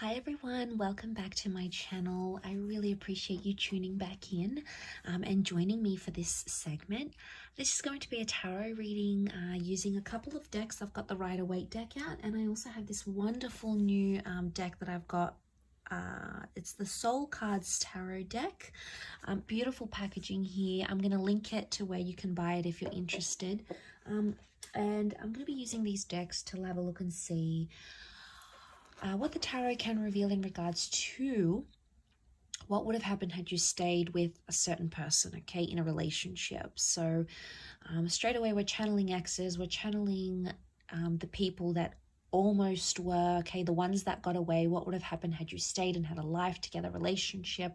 Hi everyone, welcome back to my channel. I really appreciate you tuning back in and joining me for this segment. This is going to be a tarot reading using a couple of decks. I've got the Rider-Waite deck out, and I also have this wonderful new deck that I've got. It's the Soul Cards Tarot deck. Beautiful packaging here. I'm going to link it to where you can buy it if you're interested. And I'm going to be using these decks to have a look and see what the tarot can reveal in regards to what would have happened had you stayed with a certain person, okay, in a relationship. So straight away we're channeling exes, we're channeling the people that almost were, okay, the ones that got away. What would have happened had you stayed and had a life together relationship?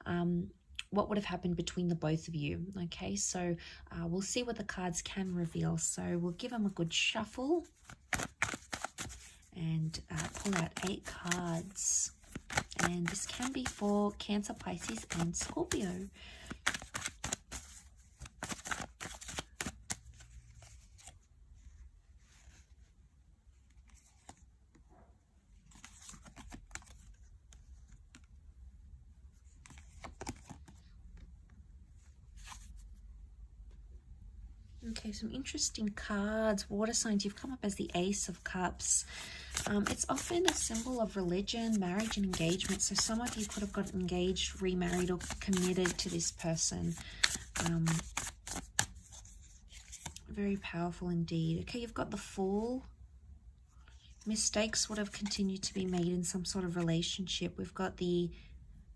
What would have happened between the both of you? Okay, so we'll see what the cards can reveal. So we'll give them a good shuffle and pull out 8 cards, and this can be for Cancer, Pisces and Scorpio. Okay, some interesting cards. Water signs, you've come up as the Ace of Cups. It's often a symbol of religion, marriage and engagement. So some of you could have got engaged, remarried or committed to this person. Very powerful indeed. Okay, you've got the Fool. Mistakes would have continued to be made in some sort of relationship. We've got the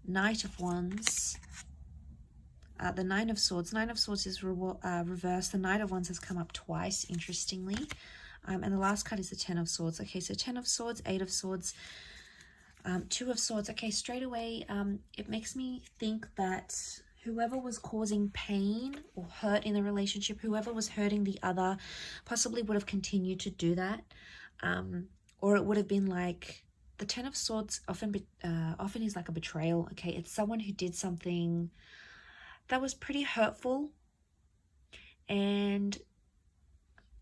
Knight of Wands. The Nine of Swords. Nine of Swords is reversed. The Knight of Wands has come up twice, interestingly. And the last card is the Ten of Swords. Okay, so 10 of Swords, 8 of Swords, 2 of Swords. Okay, straight away, it makes me think that whoever was causing pain or hurt in the relationship, whoever was hurting the other, possibly would have continued to do that. Or it would have been like, the Ten of Swords often is like a betrayal. Okay, it's someone who did something that was pretty hurtful, and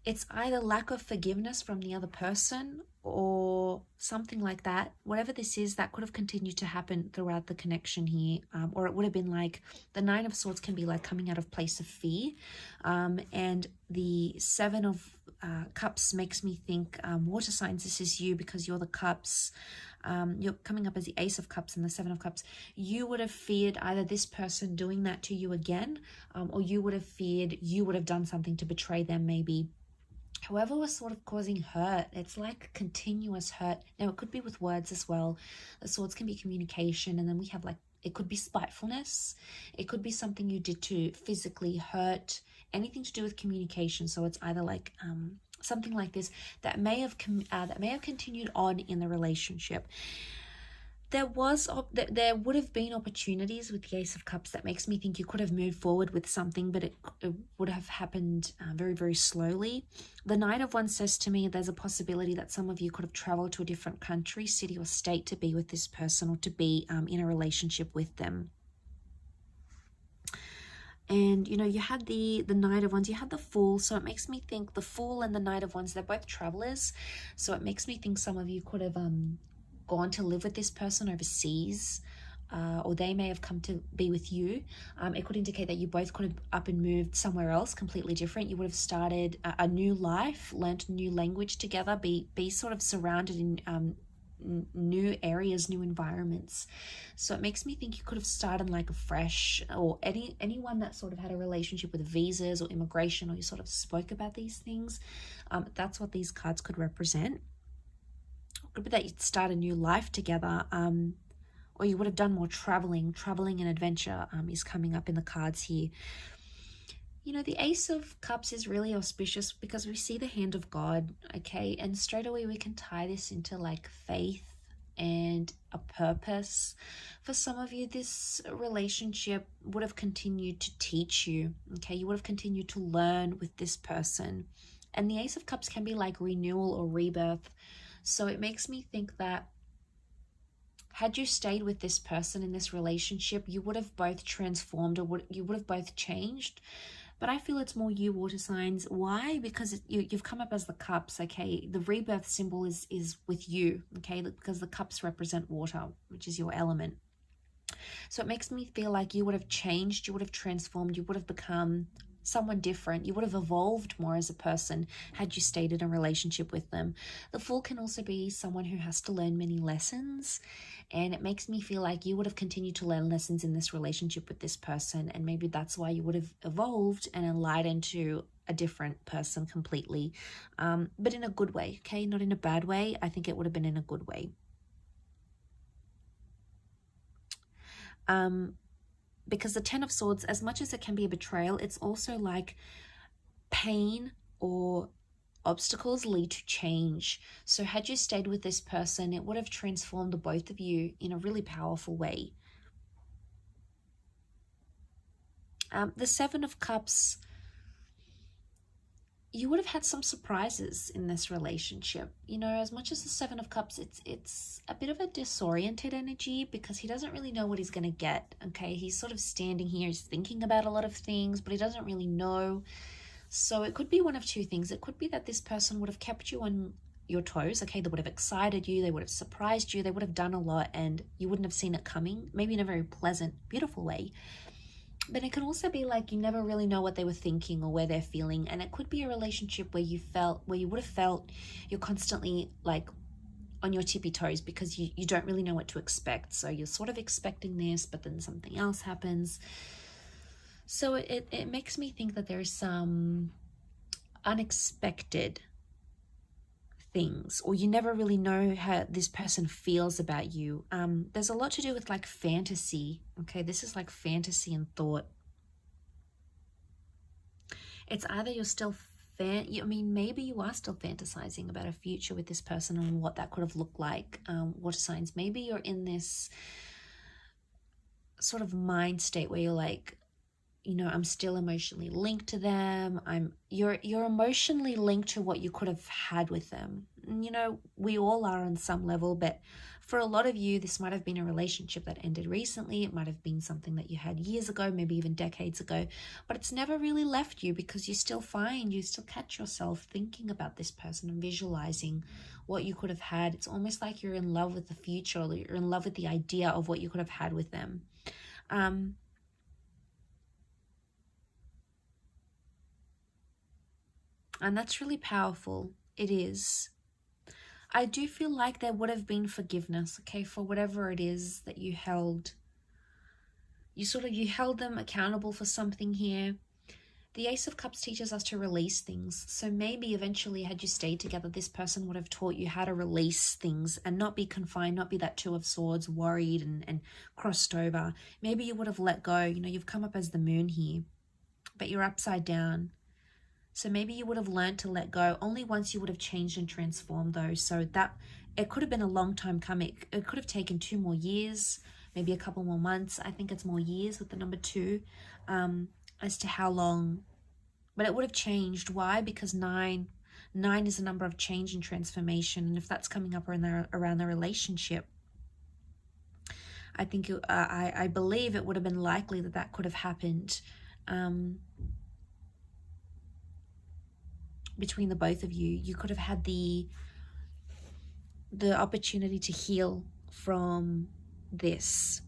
it's either lack of forgiveness from the other person or something like that. Whatever this is, that could have continued to happen throughout the connection here. Or it would have been like, the Nine of Swords can be like coming out of place of fear. And the Seven of Cups makes me think, water signs, this is you, because you're the Cups. You're coming up as the Ace of Cups and the Seven of Cups. You would have feared either this person doing that to you again, or you would have feared you would have done something to betray them maybe. Whoever was sort of causing hurt, it's like continuous hurt. Now, it could be with words as well. The Swords can be communication, and then we have like, it could be spitefulness. It could be something you did to physically hurt, anything to do with communication. So it's either like something like this that may have continued on in the relationship. There would have been opportunities with the Ace of Cups that makes me think you could have moved forward with something, but it would have happened very, very slowly. The Knight of Wands says to me there's a possibility that some of you could have traveled to a different country, city or state to be with this person, or to be in a relationship with them. And, you know, you had the Knight of Wands, you had the Fool. So it makes me think the Fool and the Knight of Wands, they're both travelers. So it makes me think some of you could have gone to live with this person overseas, or they may have come to be with you. It could indicate that you both could have up and moved somewhere else completely different. You would have started a new life, learnt a new language together, be sort of surrounded in new areas, new environments. So it makes me think you could have started like afresh, or anyone that sort of had a relationship with visas or immigration, or you sort of spoke about these things. That's what these cards could represent. Could be that you'd start a new life together, or you would have done more traveling and adventure is coming up in the cards here. You know, the Ace of Cups is really auspicious because we see the hand of God, okay? And straight away we can tie this into like faith and a purpose. For some of you, this relationship would have continued to teach you, okay? You would have continued to learn with this person. And the Ace of Cups can be like renewal or rebirth. So it makes me think that had you stayed with this person in this relationship, you would have both transformed, or you would have both changed. But I feel it's more you, water signs. Why? Because you've come up as the cups, okay? The rebirth symbol is with you, okay? Because the cups represent water, which is your element. So it makes me feel like you would have changed, you would have transformed, you would have become someone different. You would have evolved more as a person had you stayed in a relationship with them. The Fool can also be someone who has to learn many lessons, and it makes me feel like you would have continued to learn lessons in this relationship with this person, and maybe that's why you would have evolved and enlightened to a different person completely, but in a good way, okay? Not in a bad way. I think it would have been in a good way. Because the Ten of Swords, as much as it can be a betrayal, it's also like pain or obstacles lead to change. So had you stayed with this person, it would have transformed the both of you in a really powerful way. The Seven of Cups, you would have had some surprises in this relationship. You know, as much as the Seven of Cups, it's a bit of a disoriented energy because he doesn't really know what he's going to get, okay? He's sort of standing here, he's thinking about a lot of things, but he doesn't really know. So it could be one of two things. It could be that this person would have kept you on your toes, okay? They would have excited you, they would have surprised you, they would have done a lot and you wouldn't have seen it coming, maybe in a very pleasant, beautiful way. But it can also be like you never really know what they were thinking or where they're feeling. And it could be a relationship where you would have felt you're constantly like on your tippy toes because you don't really know what to expect. So you're sort of expecting this, but then something else happens. So it makes me think that there's some unexpected things, or you never really know how this person feels about you. There's a lot to do with like fantasy, okay? This is like fantasy and thought. It's either you're still maybe you are still fantasizing about a future with this person and what that could have looked like. Water signs, maybe you're in this sort of mind state where you're like, you know, I'm still emotionally linked to them. You're emotionally linked to what you could have had with them. And, you know, we all are on some level, but for a lot of you, this might have been a relationship that ended recently. It might have been something that you had years ago, maybe even decades ago, but it's never really left you because you still catch yourself thinking about this person and visualizing what you could have had. It's almost like you're in love with the future, or you're in love with the idea of what you could have had with them. And that's really powerful. It is. I do feel like there would have been forgiveness, okay, for whatever it is that you held. You held them accountable for something here. The Ace of Cups teaches us to release things. So maybe eventually, had you stayed together, this person would have taught you how to release things and not be confined, not be that Two of Swords, worried and crossed over. Maybe you would have let go. You know, you've come up as the moon here, but you're upside down. So maybe you would have learned to let go only once you would have changed and transformed though. So that it could have been a long time coming. It could have taken 2 more years, maybe a couple more months. I think it's more years with the number 2 as to how long. But it would have changed. Why? Because 9 is a number of change and transformation. And if that's coming up around the relationship, I think I believe it would have been likely that could have happened between the both of you. You could have had the opportunity to heal from this,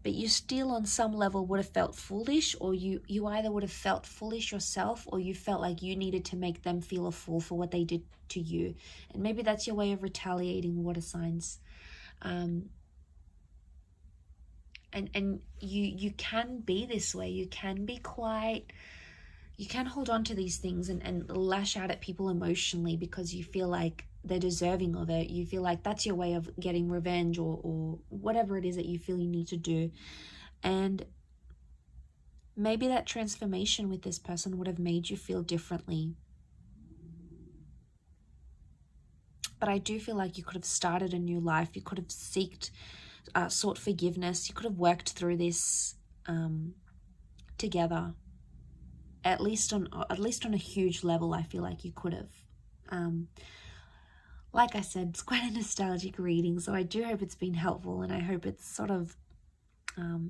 but you still on some level would have felt foolish, or you either would have felt foolish yourself, or you felt like you needed to make them feel a fool for what they did to you. And maybe that's your way of retaliating, water signs. And you can be this way. You can be quite, you can hold on to these things and lash out at people emotionally because you feel like they're deserving of it. You feel like that's your way of getting revenge or whatever it is that you feel you need to do. And maybe that transformation with this person would have made you feel differently. But I do feel like you could have started a new life. You could have sought forgiveness. You could have worked through this together. At least on a huge level, I feel like you could have. Like I said, it's quite a nostalgic reading, so I do hope it's been helpful, and I hope it's sort of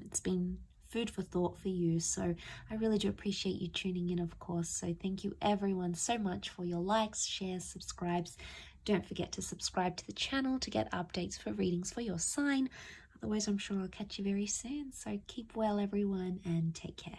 it's been food for thought for you. So I really do appreciate you tuning in, of course. So thank you everyone so much for your likes, shares, subscribes. Don't forget to subscribe to the channel to get updates for readings for your sign. Otherwise, I'm sure I'll catch you very soon. So keep well, everyone, and take care.